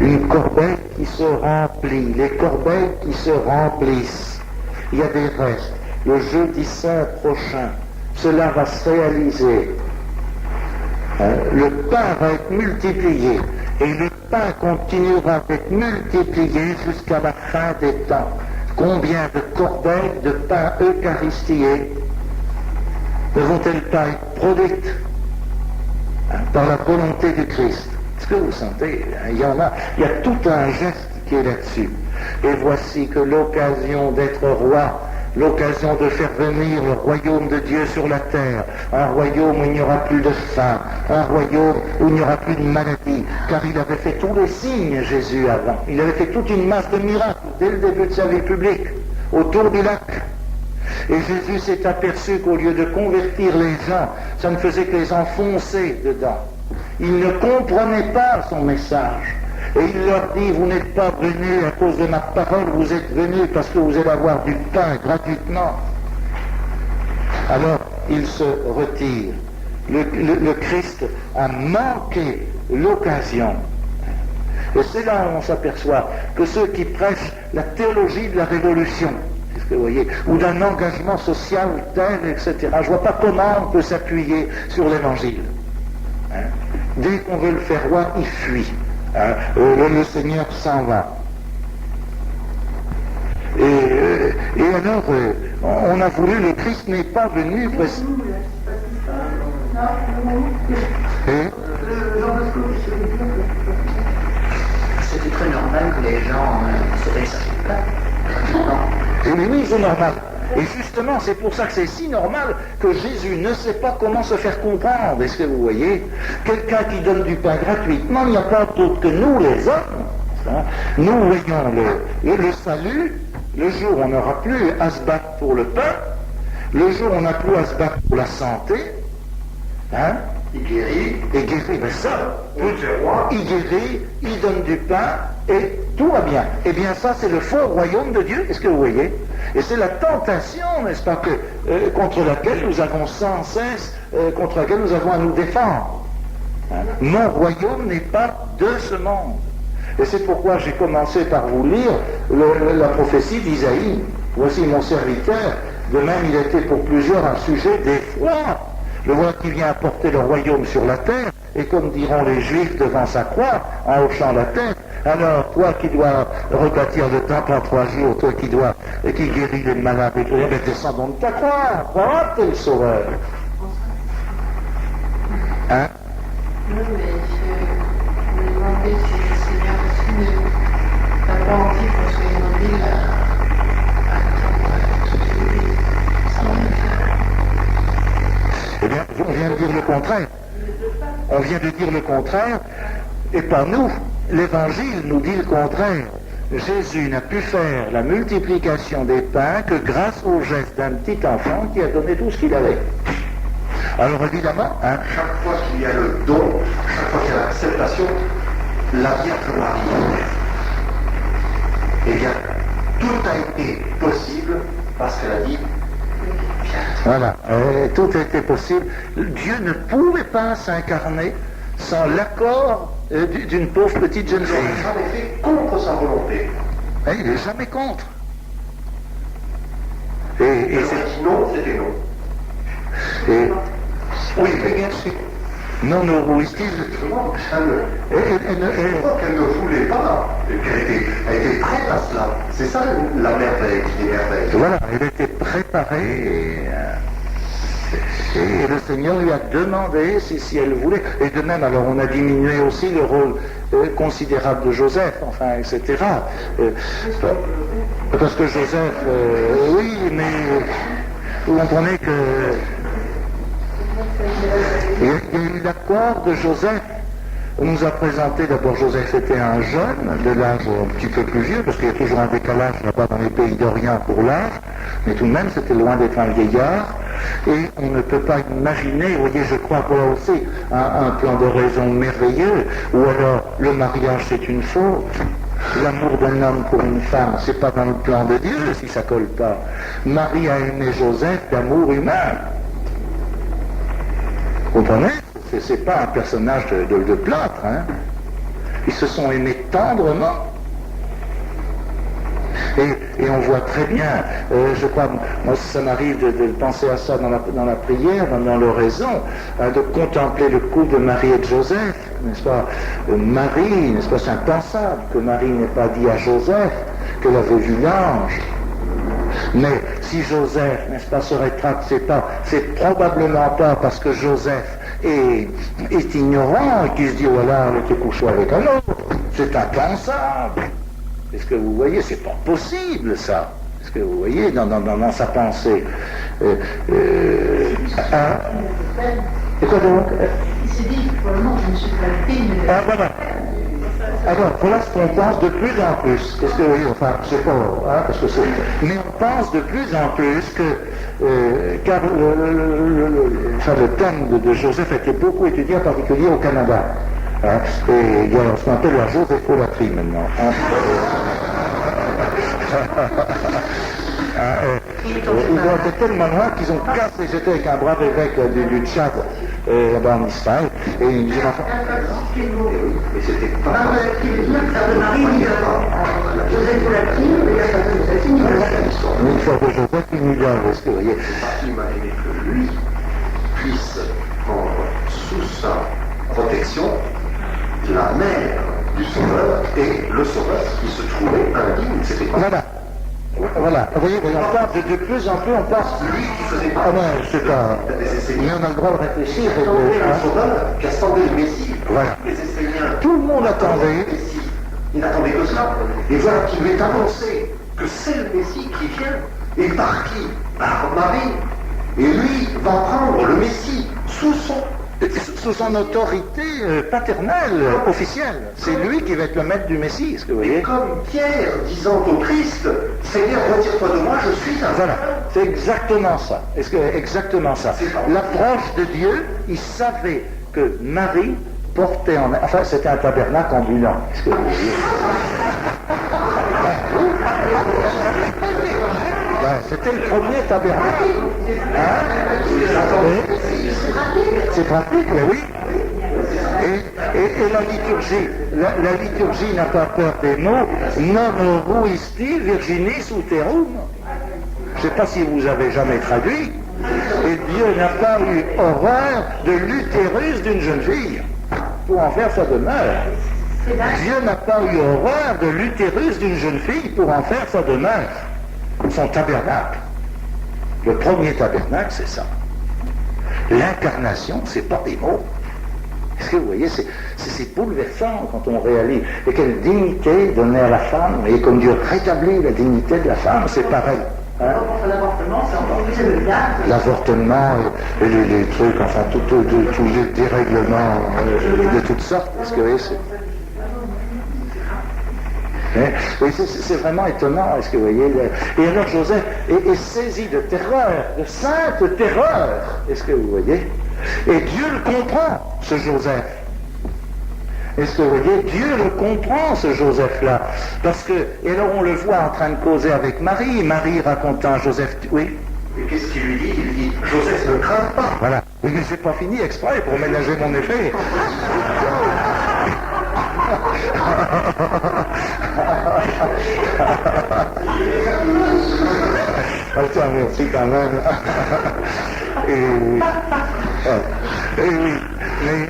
une corbeille qui se remplit, les corbeilles qui se remplissent. Il y a des restes. Le jeudi saint prochain, cela va se réaliser. Le pain va être multiplié et le pain continuera d'être multiplié jusqu'à la fin des temps. Combien de corbeilles de pain eucharistié ne vont-elles pas être produites par la volonté du Christ? Est-ce que vous sentez? Il y a tout un geste qui est là-dessus. Et voici que l'occasion d'être roi, l'occasion de faire venir le royaume de Dieu sur la terre, un royaume où il n'y aura plus de faim, un royaume où il n'y aura plus de maladie, car il avait fait tous les signes, Jésus, avant. Il avait fait toute une masse de miracles dès le début de sa vie publique, autour du lac. Et Jésus s'est aperçu qu'au lieu de convertir les gens, ça ne faisait que les enfoncer dedans. Ils ne comprenaient pas son message. Et il leur dit, vous n'êtes pas venus à cause de ma parole, vous êtes venus parce que vous allez avoir du pain gratuitement. Alors, il se retire. Le Christ a manqué l'occasion. Et c'est là où on s'aperçoit que ceux qui prêchent la théologie de la révolution, est-ce que vous voyez, ou d'un engagement social tel, etc., je ne vois pas comment on peut s'appuyer sur l'évangile. Dès qu'on veut le faire roi, il fuit. Le Seigneur s'en va. Et alors, on a voulu, le Christ n'est pas venu. C'était très normal que les gens se réussissent pas. Et oui, c'est normal. Et justement, c'est pour ça que c'est si normal que Jésus ne sait pas comment se faire comprendre. Est-ce que vous voyez? Quelqu'un qui donne du pain gratuitement, il n'y a pas d'autre que nous, les hommes. Nous voyons le salut, le jour où on n'aura plus à se battre pour le pain, le jour où on n'a plus à se battre pour la santé, il guérit, mais ça, il guérit, il donne du pain, et tout va bien. Eh bien ça, c'est le faux royaume de Dieu, est-ce que vous voyez? Et c'est la tentation, n'est-ce pas, contre laquelle nous avons sans cesse, contre laquelle nous avons à nous défendre. Mon royaume n'est pas de ce monde. Et c'est pourquoi j'ai commencé par vous lire la prophétie d'Isaïe. Voici mon serviteur, de même il était pour plusieurs un sujet d'effroi. Le voilà qui vient apporter le royaume sur la terre, et comme diront les Juifs devant sa croix, en hochant la tête, alors toi qui dois rebâtir le temple en 3 jours, toi qui guéris les malades et tout, mais descendons de ta croix, crois, t'es le sauveur. Hein? Non, mais je me demandais si le Seigneur aussi n'a pas envie qu'on soit immobile à Eh bien, on vient de dire le contraire. On vient de dire le contraire, et pas nous. L'Évangile nous dit le contraire. Jésus n'a pu faire la multiplication des pains que grâce au geste d'un petit enfant qui a donné tout ce qu'il avait. Alors évidemment, chaque fois qu'il y a le don, chaque fois qu'il y a l'acceptation, la Vierge Marie. Eh bien, tout a été possible parce qu'elle a dit. Voilà, tout a été possible. Dieu ne pouvait pas s'incarner sans l'accord d'une pauvre petite jeune fille. Il n'a jamais fait contre sa volonté. Il n'est jamais contre. Et c'est non, c'était non. Oui, mais bien sûr. Non, non, oui, style. Je crois qu'elle ne voulait pas, elle était prête à cela. C'est ça la merveille des merveilles. Voilà, elle était préparée et le Seigneur lui a demandé si elle voulait. Et de même, alors on a diminué aussi le rôle considérable de Joseph, enfin, etc. Parce que Joseph, oui, mais vous comprenez que il y a eu l'accord de Joseph. On nous a présenté, d'abord Joseph était un jeune, de l'âge un petit peu plus vieux, parce qu'il y a toujours un décalage là-bas dans les pays d'Orient pour l'âge, mais tout de même c'était loin d'être un vieillard, et on ne peut pas imaginer, vous voyez, je crois qu'il y a aussi un plan de raison merveilleux, ou alors le mariage c'est une faute, l'amour d'un homme pour une femme, c'est pas dans le plan de Dieu si ça colle pas. Marie a aimé Joseph d'amour humain. Vous comprenez? C'est pas un personnage de plâtre, hein. Ils se sont aimés tendrement. Et on voit très bien, je crois, moi ça m'arrive de penser à ça dans la prière, dans l'oraison, de contempler le couple de Marie et de Joseph, n'est-ce pas? Marie, n'est-ce pas, c'est impensable que Marie n'ait pas dit à Joseph qu'elle avait vu l'ange. Mais si Joseph, n'est-ce pas, se rétracte, c'est probablement pas parce que Joseph est ignorant et qu'il se dit, voilà, elle était couchée avec un autre. C'est impensable. Est-ce que vous voyez, c'est pas possible ça. Est-ce que vous voyez dans sa pensée et quoi donc? Il s'est dit, probablement, je ne suis pas digne. Ah voilà. Alors voilà ce qu'on pense de plus en plus. Est-ce que vous voyez, enfin, je sais pas, hein, parce que c'est. Mais on pense de plus en plus que car le thème de Joseph a été beaucoup étudié, en particulier au Canada. Hein, et il y a ce qu'on appelle la josépholatrie maintenant. Hein. Ils ont été tellement loin qu'ils ont cassé. J'étais avec un brave évêque du Tchad là-bas en Israël, et il me dit Mais c'était pas. une fois que Joseph immuable, est-ce que vous voyez? Il m'a aimé que lui puisse prendre sous sa protection la mère du Sauveur et le Sauveur qui se trouvait indigne. C'était pas Voilà, vous voyez, on parle de plus en plus, on passe. lui qui faisait pas. Ah non, c'est pas. Mais on a le droit de réfléchir. Qui attendait le Sauveur, qui attendait le Messie. Voilà. Les Esséniens. Tout le monde attendait. Le Messie. Ils n'attendaient que cela. Et voilà qu'il lui est annoncé que c'est le Messie qui vient. Et par qui? Par Marie. Et lui va prendre le Messie sous son autorité paternelle, officielle. C'est lui qui va être le maître du Messie, est-ce que vous voyez? Comme Pierre disant au Christ, Seigneur, retire-toi de moi, je suis un. Voilà, c'est exactement ça. Est-ce que exactement ça? L'approche de Dieu, il savait que Marie portait en... Enfin, c'était un tabernacle ambulant. Est-ce que vous voyez? Ben, c'était le premier tabernacle. Hein? C'est pratique, mais oui. Et la liturgie, la liturgie n'a pas peur des mots. Non ruisti virginis uterum. Je ne sais pas si vous avez jamais traduit. Et Dieu n'a pas eu horreur de l'utérus d'une jeune fille pour en faire sa demeure. Dieu n'a pas eu horreur de l'utérus d'une jeune fille pour en faire sa demeure. Son tabernacle. Le premier tabernacle, c'est ça. L'incarnation, c'est pas des mots. Est-ce que vous voyez, c'est bouleversant quand on réalise. Et quelle dignité donnée à la femme, et comme Dieu rétablit la dignité de la femme, c'est pareil. Hein? L'avortement, c'est encore plus élevé. L'avortement et les trucs, enfin, tous les dérèglements de toutes sortes. Est-ce que vous voyez, oui, c'est vraiment étonnant, est-ce que vous voyez? Et alors Joseph est saisi de terreur, de sainte terreur, est-ce que vous voyez? Et Dieu le comprend, ce Joseph. Est-ce que vous voyez? Dieu le comprend, ce Joseph-là. Parce que, et alors on le voit en train de causer avec Marie, Marie racontant à Joseph, oui? Et qu'est-ce qu'il lui dit? Il lui dit, Joseph, ne crains pas. Voilà. Oui, mais j'ai pas fini exprès pour ménager mon effet. Tiens, merci quand même. Oui. Mais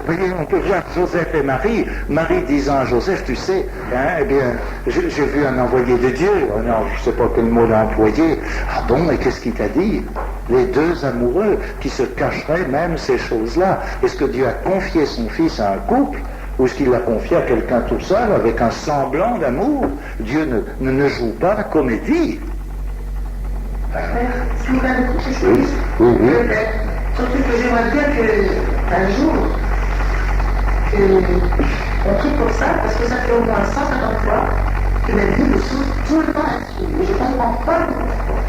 voyez, on peut voir Joseph et Marie. Marie disant à Joseph, tu sais, hein, eh bien, j'ai vu un envoyé de Dieu. Oh non, je ne sais pas quel mot l'a employé. Ah bon, et qu'est-ce qu'il t'a dit? Les deux amoureux qui se cacheraient même ces choses-là. Est-ce que Dieu a confié son fils à un couple? Ou est-ce qu'il l'a confié à quelqu'un tout seul avec un semblant d'amour? Dieu ne joue pas la comédie. Si vous avez dit quelque chose, Oui. surtout que j'aimerais bien qu'un jour, on prie pour ça, parce que ça fait au moins 150 fois que la Bible s'ouvre tout le temps là-dessus. Et je ne comprends pas pourquoi.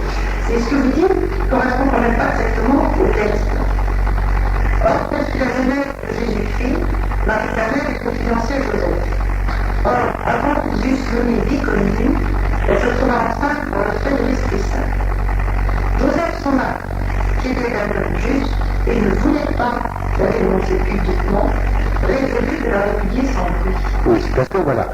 Et ce que vous dites ne correspond quand même pas exactement au texte. Or, parce que la jeunesse de Jésus-Christ, Marie-Carmel est confidentielle Joseph. Or, avant que Jésus venue vie commune, elle se trouva enceinte par le fait de l'Esprit Saint. Joseph, son mari, qui était un homme juste et ne voulait pas la dénoncer publiquement, résolu de leur publier sans bruit. Oui, parce que voilà.